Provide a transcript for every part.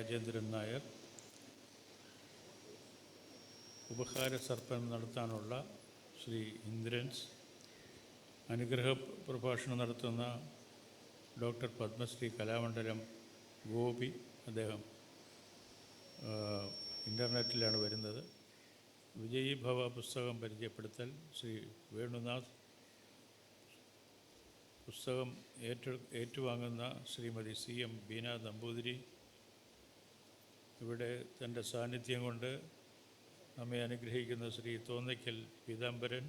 രാജേന്ദ്രൻ നായർ, ഉപഹാര സർപ്പണം നടത്താനുള്ള ശ്രീ ഇന്ദ്രൻസ്, അനുഗ്രഹ പ്രഭാഷണം നടത്തുന്ന ഡോക്ടർ പത്മശ്രീ കലാമണ്ഡലം ഗോപി, അദ്ദേഹം ഇൻ്റർനെറ്റിലാണ് വരുന്നത്. വിജയീ ഭവ പുസ്തകം പരിചയപ്പെടുത്തൽ ശ്രീ വേണുനാഥ്, പുസ്തകം ഏറ്റുവാങ്ങുന്ന ശ്രീമതി CM ബീന നമ്പൂതിരി, ഇവിടെ തൻ്റെ സാന്നിധ്യം കൊണ്ട് നമ്മെ അനുഗ്രഹിക്കുന്ന ശ്രീ തോന്നയ്ക്കൽ പീതാംബരൻ,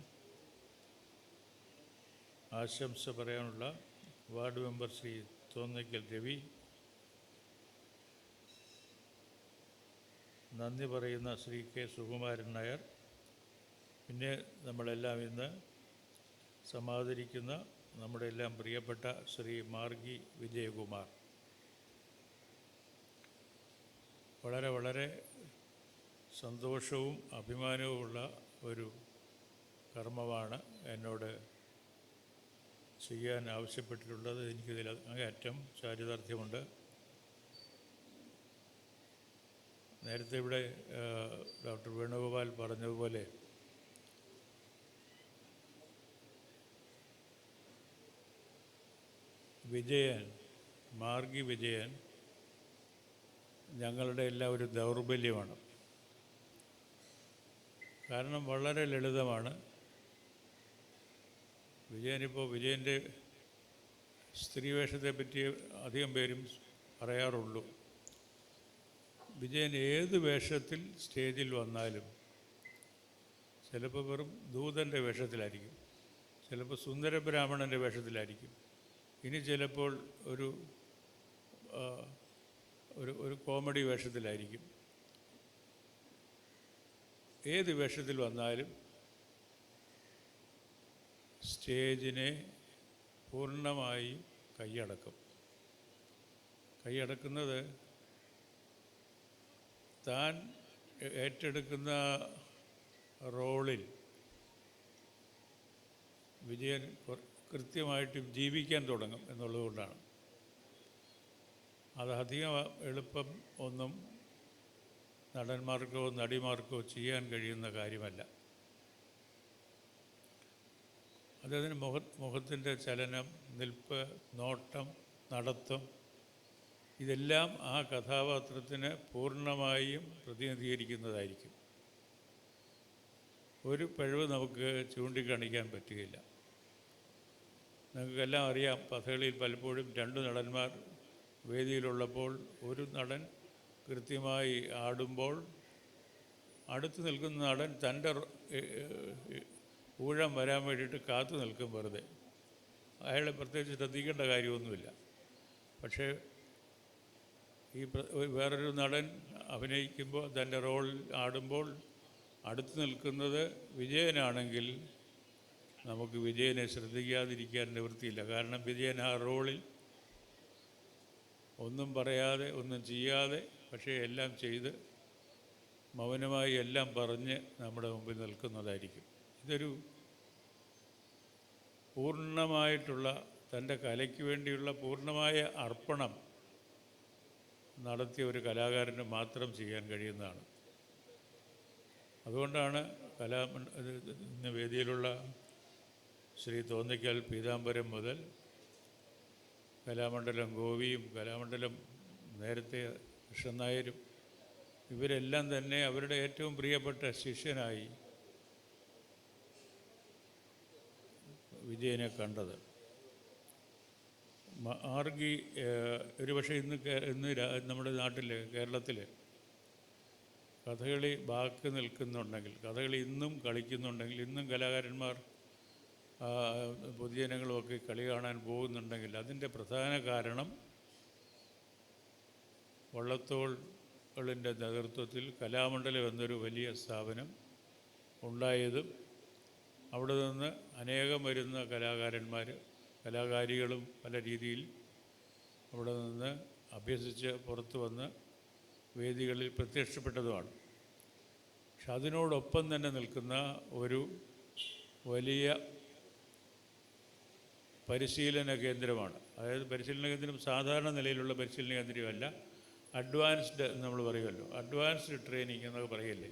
ആശംസ പറയാനുള്ള വാർഡ് മെമ്പർ ശ്രീ തോന്നയ്ക്കൽ രവി, നന്ദി പറയുന്ന ശ്രീ K. സുകുമാരൻ നായർ, പിന്നെ നമ്മളെല്ലാം ഇന്ന് സമാദരിക്കുന്ന നമ്മുടെ എല്ലാം പ്രിയപ്പെട്ട ശ്രീ മാർഗി വിജയകുമാർ. വളരെ വളരെ സന്തോഷവും അഭിമാനവുമുള്ള ഒരു കർമ്മമാണ് എന്നോട് ചെയ്യാൻ ആവശ്യപ്പെട്ടിട്ടുള്ളത്. എനിക്കിതിൽ അങ്ങേയറ്റം ചാരിതാർത്ഥ്യമുണ്ട്. നേരത്തെ ഇവിടെ ഡോക്ടർ വേണുഗോപാൽ പറഞ്ഞതുപോലെ വിജയൻ, മാർഗി വിജയൻ ഞങ്ങളുടെ എല്ലാം ഒരു ദൗർബല്യമാണ്. കാരണം വളരെ ലളിതമാണ്. വിജയൻ്റെ സ്ത്രീവേഷത്തെപ്പറ്റി അധികം പേരും പറയാറുള്ളൂ. വിജയൻ ഏത് വേഷത്തിൽ സ്റ്റേജിൽ വന്നാലും ചിലപ്പോൾ വെറും ദൂതൻ്റെ വേഷത്തിലായിരിക്കും, ചിലപ്പോൾ സുന്ദര ബ്രാഹ്മണൻ്റെ വേഷത്തിലായിരിക്കും, ഇനി ചിലപ്പോൾ ഒരു കോമഡി വേഷത്തിലായിരിക്കും. ഏത് വേഷത്തിൽ വന്നാലും സ്റ്റേജിനെ പൂർണ്ണമായി കൈയടക്കുന്നത് താൻ ഏറ്റെടുക്കുന്ന റോളിൽ വിജയൻ കൃത്യമായിട്ട് ജീവിക്കാൻ തുടങ്ങും എന്നുള്ളതുകൊണ്ടാണ്. അത് അധികം എളുപ്പം ഒന്നും നടന്മാർക്കോ നടിമാർക്കോ ചെയ്യാൻ കഴിയുന്ന കാര്യമല്ല. അദ്ദേഹത്തിന് മുഖത്തിൻ്റെ ചലനം, നിൽപ്പ്, നോട്ടം, നടത്തം, ഇതെല്ലാം ആ കഥാപാത്രത്തിന് പൂർണ്ണമായും പ്രതിനിധീകരിക്കുന്നതായിരിക്കും. ഒരു പിഴവ് നമുക്ക് ചൂണ്ടിക്കാണിക്കാൻ പറ്റുകയില്ല. നിങ്ങൾക്കെല്ലാം അറിയാം, കഥകളിയിൽ പലപ്പോഴും 2 നടന്മാർ വേദിയിലുള്ളപ്പോൾ ഒരു നടൻ കൃത്യമായി ആടുമ്പോൾ അടുത്ത് നിൽക്കുന്ന നടൻ തൻ്റെ ഊഴം വരാൻ വേണ്ടിയിട്ട് കാത്തു നിൽക്കും വെറുതെ. അയാളെ പ്രത്യേകിച്ച് ശ്രദ്ധിക്കേണ്ട കാര്യമൊന്നുമില്ല. പക്ഷേ വേറൊരു നടൻ അഭിനയിക്കുമ്പോൾ തൻ്റെ റോൾ ആടുമ്പോൾ അടുത്ത് നിൽക്കുന്നത് വിജയനാണെങ്കിൽ നമുക്ക് വിജയനെ ശ്രദ്ധിക്കാതിരിക്കാൻ നിവൃത്തിയില്ല. കാരണം വിജയൻ ആ റോളിൽ ഒന്നും പറയാതെ ഒന്നും ചെയ്യാതെ പക്ഷേ എല്ലാം ചെയ്ത് മൗനമായി എല്ലാം പറഞ്ഞ് നമ്മുടെ മുമ്പിൽ നിൽക്കുന്നതായിരിക്കും. ഇതൊരു പൂർണ്ണമായിട്ടുള്ള തൻ്റെ കലയ്ക്ക് വേണ്ടിയുള്ള പൂർണ്ണമായ അർപ്പണം നടത്തിയ ഒരു കലാകാരന് മാത്രം ചെയ്യാൻ കഴിയുന്നതാണ്. അതുകൊണ്ടാണ് ഇന്ന് വേദിയിലുള്ള ശ്രീ തോന്നയ്ക്കൽ പീതാംബരം മുതൽ കലാമണ്ഡലം ഗോപിയും കലാമണ്ഡലം നേരത്തെ കൃഷ്ണൻ നായരും ഇവരെല്ലാം തന്നെ അവരുടെ ഏറ്റവും പ്രിയപ്പെട്ട ശിഷ്യനായി വിജയനെ കണ്ടത്. മാർഗി ഒരുപക്ഷെ ഇന്ന് നമ്മുടെ നാട്ടിൽ കേരളത്തിൽ കഥകളി ബാക്കി നിൽക്കുന്നുണ്ടെങ്കിൽ, കഥകളി ഇന്നും കളിക്കുന്നുണ്ടെങ്കിൽ, ഇന്നും കലാകാരന്മാർ പൊതുജനങ്ങളുമൊക്കെ കളി കാണാൻ പോകുന്നുണ്ടെങ്കിൽ അതിൻ്റെ പ്രധാന കാരണം വള്ളത്തോളിൻ്റെ നേതൃത്വത്തിൽ കലാമണ്ഡലം എന്നൊരു വലിയ സ്ഥാപനം ഉണ്ടായതും അവിടെ നിന്ന് അനേകം വരുന്ന കലാകാരികളും പല രീതിയിൽ അവിടെ നിന്ന് അഭ്യസിച്ച് പുറത്തു വന്ന് വേദികളിൽ പ്രത്യക്ഷപ്പെട്ടതുമാണ്. പക്ഷെ അതിനോടൊപ്പം തന്നെ നിൽക്കുന്ന ഒരു വലിയ പരിശീലന കേന്ദ്രമാണ്. അതായത് പരിശീലന കേന്ദ്രം സാധാരണ നിലയിലുള്ള പരിശീലന കേന്ദ്രമല്ല, അഡ്വാൻസ്ഡ് നമ്മൾ പറയുമല്ലോ, അഡ്വാൻസ്ഡ് ട്രെയിനിങ് എന്നൊക്കെ പറയില്ലേ,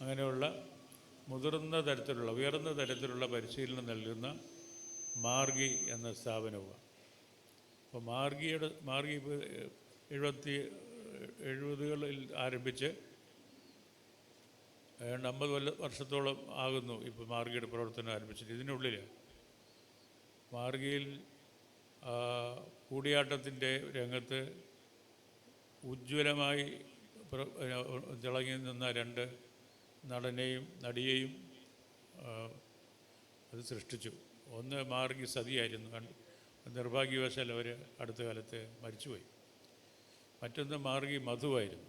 അങ്ങനെയുള്ള മുതിർന്ന തരത്തിലുള്ള ഉയർന്ന തരത്തിലുള്ള പരിശീലനം നൽകുന്ന മാർഗി എന്ന സ്ഥാപനവും. അപ്പോൾ മാർഗി ഇപ്പോൾ 70-കളിൽ ആരംഭിച്ച് ഏതാണ്ട് 50 വർഷത്തോളം ആകുന്നു ഇപ്പോൾ മാർഗിയുടെ പ്രവർത്തനം ആരംഭിച്ചിട്ട്. ഇതിനുള്ളിൽ മാർഗിയിൽ കൂടിയാട്ടത്തിൻ്റെ രംഗത്ത് ഉജ്ജ്വലമായി തിളങ്ങി നിന്ന 2 നടിയെയും അത് സൃഷ്ടിച്ചു. ഒന്ന് മാർഗി സതിയായിരുന്നു, നിർഭാഗ്യവശാൽ അവർ അടുത്ത കാലത്ത് മരിച്ചുപോയി. മറ്റൊന്ന് മാർഗി മധുവായിരുന്നു.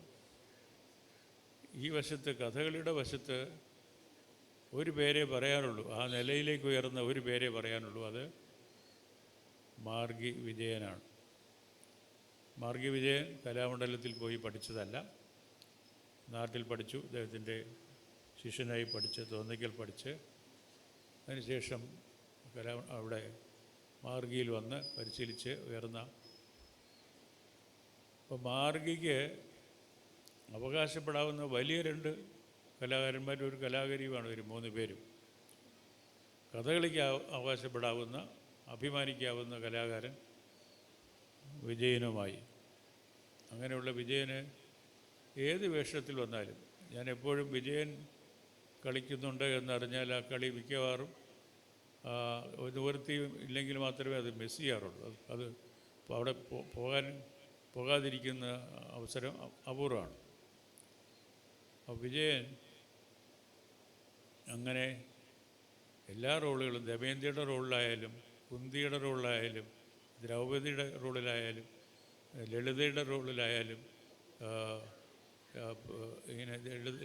ഈ വശത്ത്, കഥകളിയുടെ വശത്ത് ഒരു പേരേ പറയാനുള്ളൂ, ആ നിലയിലേക്ക് ഉയർന്ന ഒരു പേരേ പറയാനുള്ളൂ, അത് മാർഗി വിജയനാണ്. മാർഗി വിജയൻ കലാമണ്ഡലത്തിൽ പോയി പഠിച്ചതല്ല, നാട്ടിൽ പഠിച്ചു. അദ്ദേഹത്തിൻ്റെ ശിഷ്യനായി പഠിച്ച് തോന്നിക്കൽ പഠിച്ച് അതിനുശേഷം അവിടെ മാർഗിയിൽ വന്ന് പരിശീലിച്ച് ഉയർന്ന. അപ്പോൾ മാർഗിക്ക് അവകാശപ്പെടാവുന്ന വലിയ 2 കലാകാരന്മാരും ഒരു കലാകാരിയുമാണ് ഇവർ 3 പേരും. കഥകളിക്ക് അവകാശപ്പെടാവുന്ന, അഭിമാനിക്കാവുന്ന കലാകാരൻ വിജയനുമായി. അങ്ങനെയുള്ള വിജയന് ഏത് വേഷത്തിൽ വന്നാലും, ഞാൻ എപ്പോഴും വിജയൻ കളിക്കുന്നുണ്ട് എന്നറിഞ്ഞാൽ ആ കളി മിക്കവാറും നിവൃത്തി ഇല്ലെങ്കിൽ മാത്രമേ അത് മിസ് ചെയ്യാറുള്ളൂ. അത് അവിടെ പോകാതിരിക്കുന്ന അവസരം അപൂർവമാണ്. അപ്പോൾ വിജയൻ അങ്ങനെ എല്ലാ റോളുകളും, ദമയന്തിയുടെ റോളിലായാലും കുന്തിയുടെ റോളിലായാലും ദ്രൗപദിയുടെ റോളിലായാലും ലളിതയുടെ റോളിലായാലും ഇങ്ങനെ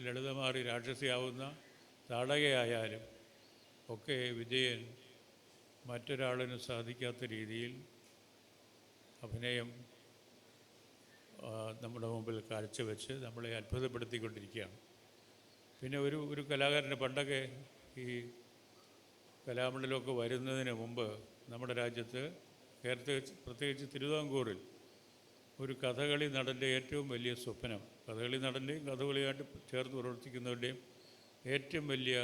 ലളിതമാറി രാക്ഷസിയാവുന്ന താടകയായാലും ഒക്കെ വിജയൻ മറ്റൊരാളിന് സാധിക്കാത്ത രീതിയിൽ അഭിനയം നമ്മുടെ മുമ്പിൽ കാഴ്ചവെച്ച് നമ്മളെ അത്ഭുതപ്പെടുത്തിക്കൊണ്ടിരിക്കുകയാണ്. പിന്നെ ഒരു കലാകാരന് പണ്ടൊക്കെ ഈ കലാമണ്ഡലമൊക്കെ വരുന്നതിന് മുമ്പ് നമ്മുടെ രാജ്യത്ത്, പ്രത്യേകിച്ച് തിരുവിതാംകൂറിൽ, ഒരു കഥകളി നടൻ്റെ ഏറ്റവും വലിയ സ്വപ്നം, കഥകളി നടൻ്റെയും കഥകളിയായിട്ട് ചേർന്ന് പ്രവർത്തിക്കുന്നവരുടെയും ഏറ്റവും വലിയ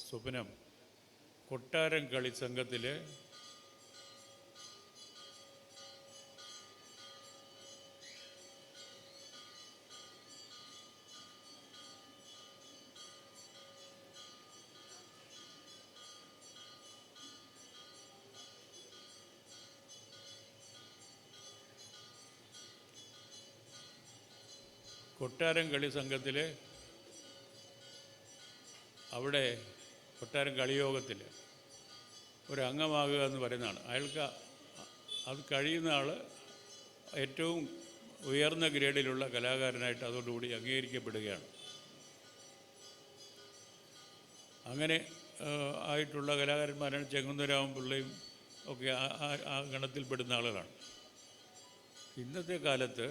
സ്വപ്നം കൊട്ടാരം കളി സംഘത്തിലെ കൊട്ടാരം കളി സംഘത്തിലെ അവിടെ കൊട്ടാരം കളിയോഗത്തിൽ ഒരു അംഗമാകുക എന്ന് പറയുന്നതാണ്. അയാൾക്ക് അത് കഴിയുന്ന ആൾ ഏറ്റവും ഉയർന്ന ഗ്രേഡിലുള്ള കലാകാരനായിട്ട് അതോടുകൂടി അംഗീകരിക്കപ്പെടുകയാണ്. അങ്ങനെ ആയിട്ടുള്ള കലാകാരന്മാരാണ് ചെങ്ങുന്നരാമൻ പിള്ളയും ഒക്കെ ആ ഗണത്തിൽപ്പെടുന്ന ആളുകളാണ്. ഇന്നത്തെ കാലത്ത്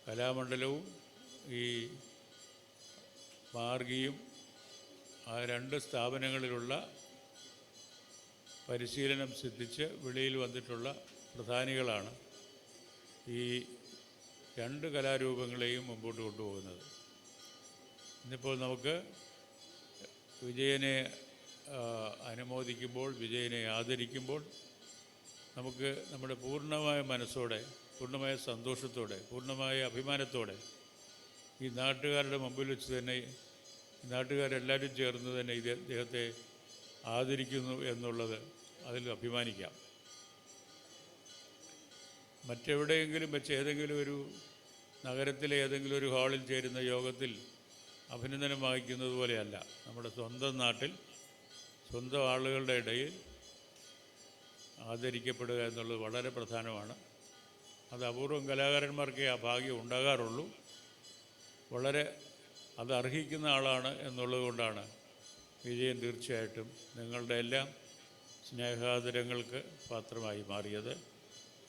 കലാമണ്ഡലവും ഈ മാർഗിയും ആ 2 സ്ഥാപനങ്ങളിലുള്ള പരിശീലനം സിദ്ധിച്ച് വെളിയിൽ വന്നിട്ടുള്ള പ്രധാനികളാണ് ഈ 2 കലാരൂപങ്ങളെയും മുമ്പോട്ട് കൊണ്ടുപോകുന്നത്. ഇന്നിപ്പോൾ നമുക്ക് വിജയനെ അനുമോദിക്കുമ്പോൾ, വിജയനെ ആദരിക്കുമ്പോൾ നമുക്ക് നമ്മുടെ പൂർണ്ണമായ മനസ്സോടെ, പൂർണ്ണമായ സന്തോഷത്തോടെ, പൂർണ്ണമായ അഭിമാനത്തോടെ ഈ നാട്ടുകാരുടെ മുമ്പിൽ വെച്ച് തന്നെ, നാട്ടുകാരെല്ലാവരും ചേർന്ന് തന്നെ ഇദ്ദേഹത്തെ ആദരിക്കുന്നു എന്നുള്ളത് അതിൽ അഭിമാനിക്കാം. മറ്റെവിടെയെങ്കിലും വെച്ച് ഏതെങ്കിലും ഒരു നഗരത്തിലെ ഏതെങ്കിലും ഒരു ഹാളിൽ ചേരുന്ന യോഗത്തിൽ അഭിനന്ദനം വാങ്ങിക്കുന്നത് പോലെയല്ല, നമ്മുടെ സ്വന്തം നാട്ടിൽ സ്വന്തം ആളുകളുടെ ഇടയിൽ ആദരിക്കപ്പെടുക എന്നുള്ളത് വളരെ പ്രധാനമാണ്. അത് അപൂർവം കലാകാരന്മാർക്കേ ആ ഭാഗ്യം ഉണ്ടാകാറുള്ളൂ. വളരെ അത് അർഹിക്കുന്ന ആളാണ് എന്നുള്ളത് കൊണ്ടാണ് വിജയൻ തീർച്ചയായിട്ടും നിങ്ങളുടെ എല്ലാം സ്നേഹാദരങ്ങൾക്ക് പാത്രമായി മാറിയത്.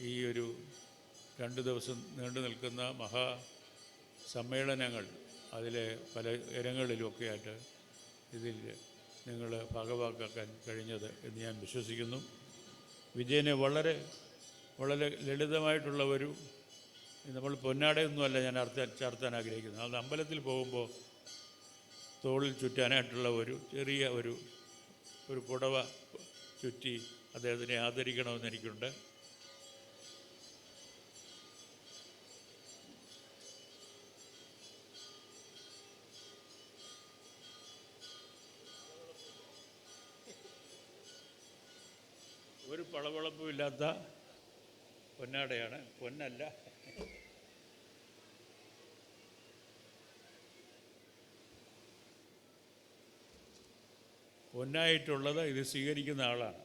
ഈ ഒരു 2 ദിവസം നീണ്ടു നിൽക്കുന്ന മഹാസമ്മേളനങ്ങൾ, അതിലെ പല ഇനങ്ങളിലുമൊക്കെ ആയിട്ട് ഇതിൽ നിങ്ങൾ ഭാഗവാക്കാക്കാൻ കഴിഞ്ഞത് എന്ന് ഞാൻ വിശ്വസിക്കുന്നു. വിജയനെ വളരെ വളരെ ലളിതമായിട്ടുള്ള ഒരു നമ്മൾ പൊന്നാടയൊന്നുമല്ല ഞാൻ ചാർത്താൻ ആഗ്രഹിക്കുന്നത്. അത് അമ്പലത്തിൽ പോകുമ്പോൾ തോളിൽ ചുറ്റാനായിട്ടുള്ള ഒരു ചെറിയ ഒരു പുടവ ചുറ്റി അദ്ദേഹത്തിനെ ആദരിക്കണമെന്ന് എനിക്കുണ്ട്. ഒരു പളവളപ്പുമില്ലാത്ത പൊന്നാടയാണ്, പൊന്നല്ല. പൊന്നായിട്ടുള്ളത് ഇത് സ്വീകരിക്കുന്ന ആളാണ്.